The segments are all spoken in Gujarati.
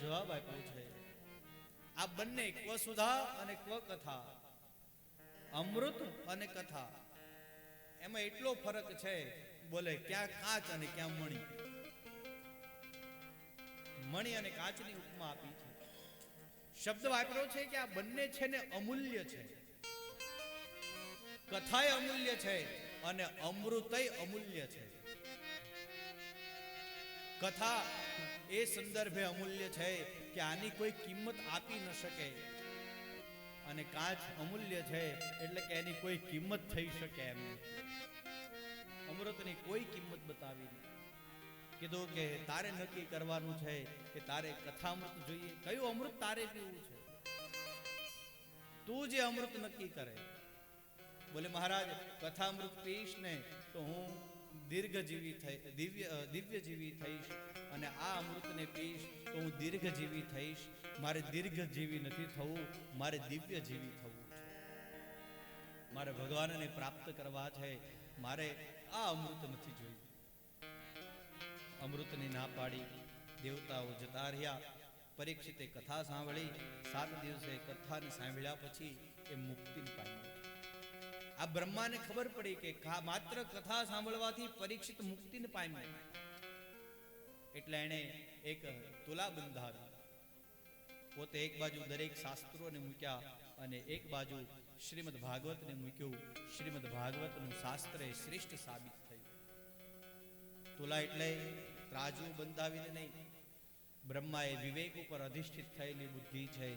જવાબ આપ્યો છે, આ બંને ક્વ સુધા અને ક્વ કથા, અમૃત અને કથા, એમાં એટલો ફરક છે. બોલે ક્યાં કાચ અને ક્યાં મણી. મણી અને કાચની ઉપમા આપી છે. શબ્દ વાપર્યો છે કે આ બંને છે ને અમૂલ્ય છે. કથાય અમૂલ્ય છે અને અમૃતય અમૂલ્ય છે. કથા એ સંદર્ભે અમૂલ્ય છે કે આની કોઈ કિંમત આપી ન શકે, અને કાચ અમૂલ્ય છે એટલે કે એની કોઈ કિંમત થઈ શકે એમ. અમૃતની કોઈ કિંમત બતાવી નહીં. કીધું કે તારે નક્કી કરવાનું છે કે તારે કથામૃત જોઈએ, કયું અમૃત તારે પીવું છે, તું જે અમૃત નક્કી કરે. બોલે મહારાજ કથામૃત પીશ ને તો હું દીર્ઘજીવી થઈ, દિવ્યજીવી થઈશ, અને આ અમૃતને પીશ તો હું દીર્ઘજીવી થઈશ. મારે દીર્ઘજીવી નથી થવું, મારે દિવ્યજીવી થવું છે. મારે ભગવાનને પ્રાપ્ત કરવા છે, મારે આ અમૃત નથી જોયું. અમૃતની ના પાડી દેવતાઓ જતા રહ્યા. પરીક્ષિતે કથા સાંભળી. 7 દિવસે કથાને સાંભળ્યા પછી એ મુક્તિને પામ્યો. આ બ્રહ્માને ખબર પડી કે માત્ર કથા સાંભળવાથી પરીક્ષિત મુક્તિને પામ્યો. એટલે એણે એક તુલા બંધાવી. પોતે એક બાજુ દરેક શાસ્ત્રોને મૂક્યા અને એક બાજુ શ્રીમદ ભાગવતને મૂક્યું. શ્રીમદ ભાગવતનું શાસ્ત્ર એ શ્રેષ્ઠ સાબિત થયું. તુલા એટલે ત્રાજુ બંધાવીને નહીં. બ્રહ્માએ વિવેક ઉપર અધિષ્ઠિત થયેલી બુદ્ધિ છે,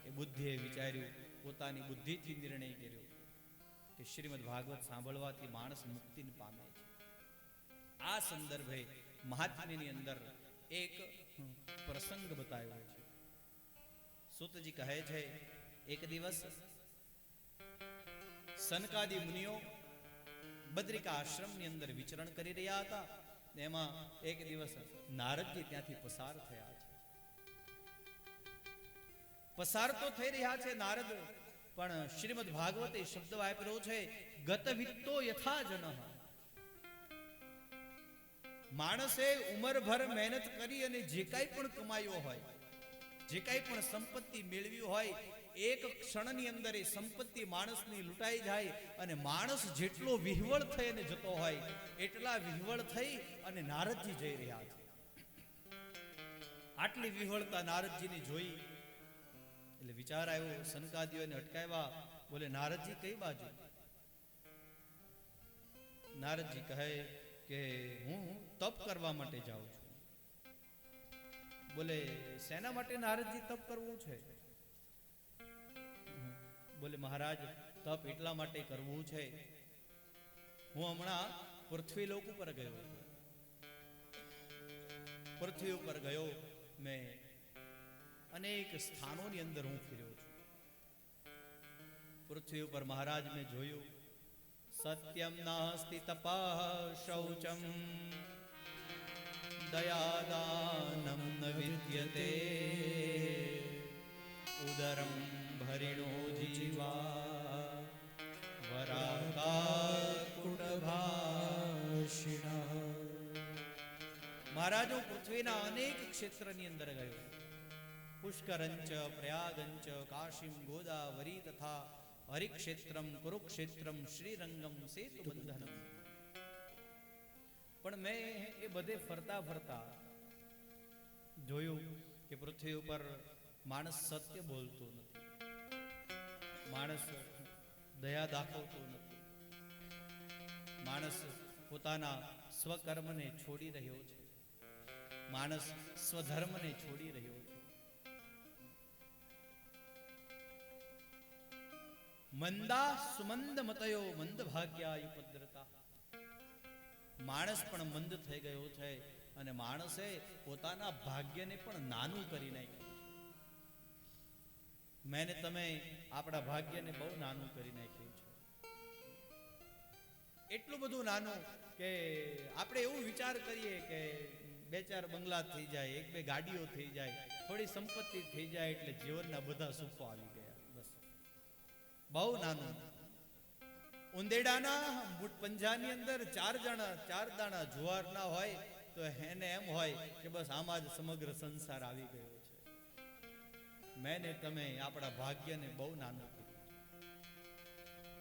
એ બુદ્ધિએ વિચાર્યું, પોતાની બુદ્ધિથી નિર્ણય કર્યો કે શ્રીમદ ભાગવત સાંભળવાથી માણસ મુક્તિને પામે છે. આ સંદર્ભે મહાત્મ્યની અંદર એક પ્રસંગ બતાવ્યો છે. સૂતજી કહે છે, એક દિવસ સનકાદી મુનિઓ બદ્રિકા આશ્રમની અંદર વિચરણ કરી રહ્યા હતા. એમાં એક દિવસ નારદજી ત્યાંથી પસાર થયા છે. પસાર તો થઈ રહ્યા છે નારદ, પણ શ્રીમદ ભાગવતે શબ્દ વાપર્યો છે, ગત વિત્તો યથા જનઃ. માણસે ઉંમરભર મહેનત કરી અને જે કાંઈ પણ કમાયો હોય, જે કાંઈ પણ સંપત્તિ મેળવી હોય, એક ક્ષણની અંદર એ સંપત્તિ માણસની લૂંટાઈ જાય, અને માણસ જેટલો વિહવળ થઈ અને જતો હોય એટલા વિહવળ થઈ અને નારદજી જઈ રહ્યા છે. આટલી વિહવળતા નારદજીને જોઈ એટલે વિચાર આવ્યો. સનકાદીઓને અટકાવ્યા. બોલે નારદજી કઈ બાજુ? નારદજી કહે કે હું તપ કરવા માટે જાઉં છું. બોલે શેના માટે નારદજી તપ કરવું છે? બોલે મહારાજ તપ એટલા માટે કરવું છે, હું હમણાં પૃથ્વી લોક ઉપર ગયો. પૃથ્વી ઉપર ગયો, મેં અનેક સ્થાનોની અંદર હું ફર્યો છું. પૃથ્વી ઉપર મહારાજ મેં જોયું, સત્યમ નાસ્તિ તપઃ શૌચમ દયાદાનમ ન વિદ્યતે ઉદરમ ભરિણો જીવા વરાકાકુટભાષિણઃ. મહારાજ હું પૃથ્વીના અનેક ક્ષેત્રની અંદર ગયો. પુષ્કરંચ, પ્રયાગંચ, કાશીમ, ગોદાવરી તથા હરિક્ષેત્રમ, કુરુક્ષેત્રમ, શ્રીરંગમ, સેતુબંધનમ. પણ મેં એ બધે ફરતા ફરતા જોયું કે પૃથ્વી ઉપર માણસ સત્ય બોલતો નથી, માણસ દયા દાખવતો નથી, માણસ પોતાના સ્વકર્મને છોડી રહ્યો છે, માણસ સ્વધર્મને છોડી રહ્યો છે. મંદા સુમંદ મતયો મંદ ભાગ્યાયુપદ્રતા. માણસ પણ મંદ થઈ ગયો છે અને માણસે પોતાના ભાગ્યને પણ નાનું કરી નાખ્યું. મેં તમે આપણા ભાગ્યને બહુ નાનું કરી નાખ્યું છે. એટલું બધું નાનું કે આપણે એવું વિચાર કરીએ કે 2-4 બંગલા થઈ જાય, 1-2 ગાડીઓ થઈ જાય, થોડી સંપત્તિ થઈ જાય એટલે જીવનના બધા સુખો આવી ગયા. બસ બહુ નાનું. ઉંદેડાના પંજાની અંદર 4 દાણા જુવાર ના હોય તો એને એમ હોય કે બસ આમાં જ સમગ્ર સંસાર આવી ગયો છે. મેં ને તમે આપણા ભાગ્યને બહુ નાનું કર્યું.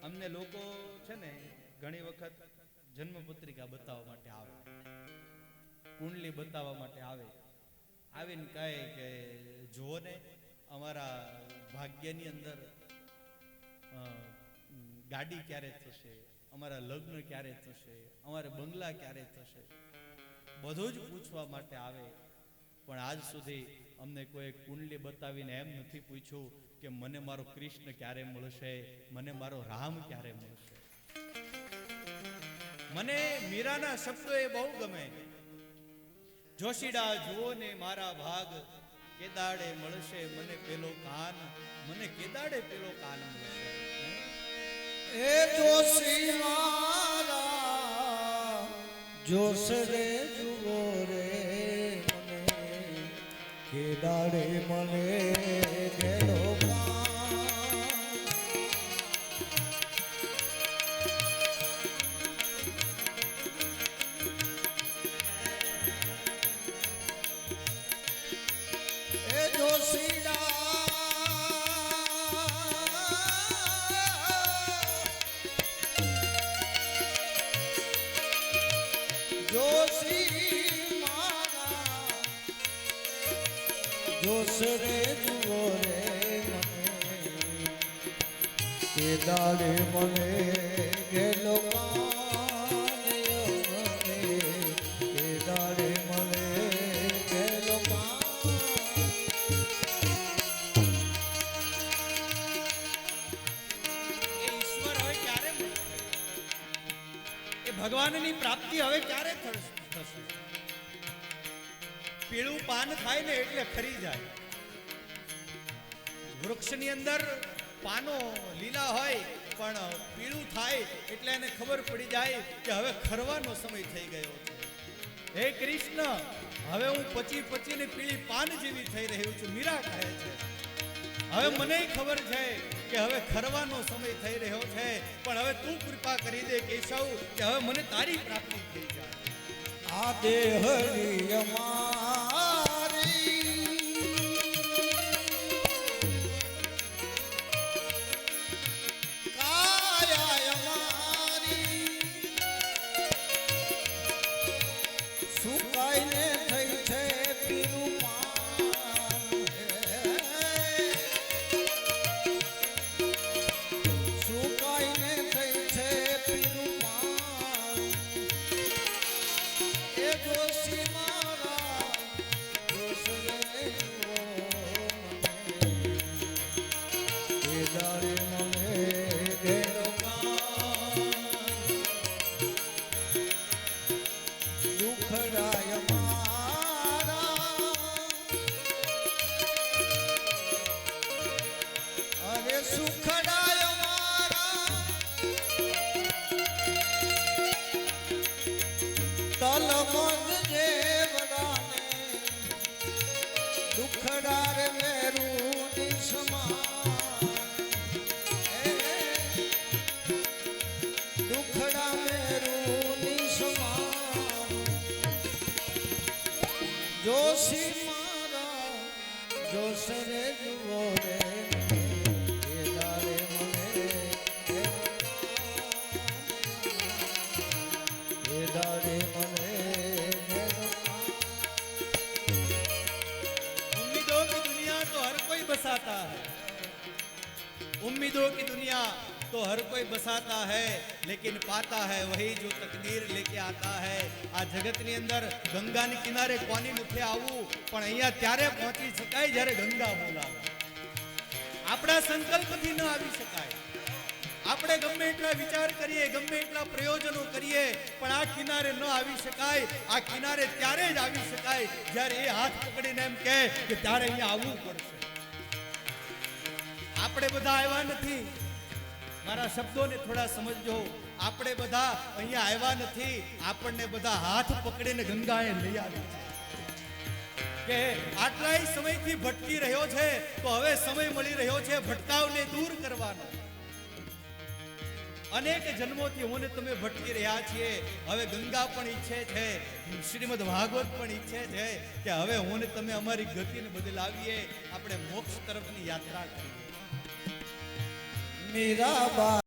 અમને લોકો છે ને ઘણી વખત જન્મપત્રિકા બતાવવા માટે આવે, કુંડલી બતાવવા માટે આવે, આવીને કહે કે જુઓ ને અમારા ભાગ્યની અંદર ગાડી ક્યારે થશે, અમારા લગ્ન ક્યારે થશે, અમારે બંગલા ક્યારે થશે, બધું જ પૂછવા માટે આવે. પણ આજ સુધી અમને કોઈ કુંડલી બતાવીને એમ નથી પૂછ્યું કે મને મારો કૃષ્ણ ક્યારે મળશે, મને મારો રામ ક્યારે મળશે. મને મીરાના શબ્દો એ બહુ ગમે. જોશીડા જુઓ ને મારા ભાગ, કેદાડે મળશે મને પેલો કાન, મને કેદાડે પેલો કાન મળશે. એ જોશી મારા જોશ રે જુઓ રે મને, કેદાડે મને ગેલો જોશ રે જુઓ રે મને, કેદાડે મને ગેલો કાન, કેદાડે મને ગેલો કાન. એ ઈશ્વર હવે ક્યારે મળશે? એ ભગવાનની પ્રાપ્તિ હવે ક્યારે થશે? પીળું પાન થાય ને એટલે ખરી જાય. વૃક્ષની અંદર પાનો લીલા હોય પણ પીળું થાય એટલે એને ખબર પડી જાય કે હવે ખરવાનો સમય થઈ ગયો છે. હે કૃષ્ણ, હવે હું પચીને પીળી પાન જેવી થઈ રહ્યું છું, મીરા કહે છે. હવે મને ખબર છે કે હવે ખરવાનો સમય થઈ રહ્યો છે, પણ હવે તું કૃપા કરી દે કેશવ કે હવે મને તારી પ્રાપ્તિ થઈ જાય. આ દેહની અમારી કાયા અમારી સુકાઈને થઈ છે પીરું પાન, સુકાઈને થઈ છે પીરું પાન. એ જોશી મારા જોશ રે જુઓ મને, કેદાડે મને ગેલો કાન. દુખડાય મારા, અરે સુખડાય મારા, તલમગ જેવડાને દુખડાર મેરું નિસમાન. દુખડા મેરું નિસમાન. જોશી મારા જોશ રે જુઓ રે મને, કેદાડે મને ગેલો કાન, કેદાડે મને ગેલો કાન. उम्मीदों की दुनिया तो हर कोई बसाता है, उम्मीदों की दुनिया तो हर कोई बसाता है, लेकिन पाता है वही जो तकदीर लेके आता है. આ જગતની અંદર ગંગાની કિનારે કોની નથી આવવું, પણ અહીંયા ત્યારે પહોંચી શકાય જ્યારે ગંગા બોલાવે. આપણા સંકલ્પથી ન આવી શકાય. આપણે ગમે એટલા વિચાર કરીએ, ગમે એટલા પ્રયોજનો કરીએ, પણ આ કિનારે ન આવી શકાય. આ કિનારે ત્યારે જ આવી શકાય જ્યારે એ હાથ પકડીને એમ કહે કે ત્યારે અહીંયા આવવું પડશે. આપણે બધા આવ્યા નથી. મારા શબ્દોને થોડા સમજજો. આપણે બધા અહીંયા આવ્યા નથી. આપણને બધા હાથ પકડીને ગંગાએ લઈ આવી છે કે આટલાય સમયથી ભટકી રહ્યો છે, તો હવે સમય મળી રહ્યો છે ભટકાવને દૂર કરવાનો. અનેક જન્મોથી હું ને તમે ભટકી રહ્યા છીએ. હવે ગંગા પણ ઈચ્છે છે, શ્રીમદ ભાગવત પણ ઈચ્છે છે કે હવે હું ને તમે અમારી ગતિને બદલાવીએ, આપણે મોક્ષ તરફની યાત્રા કરીએ. મીરાબા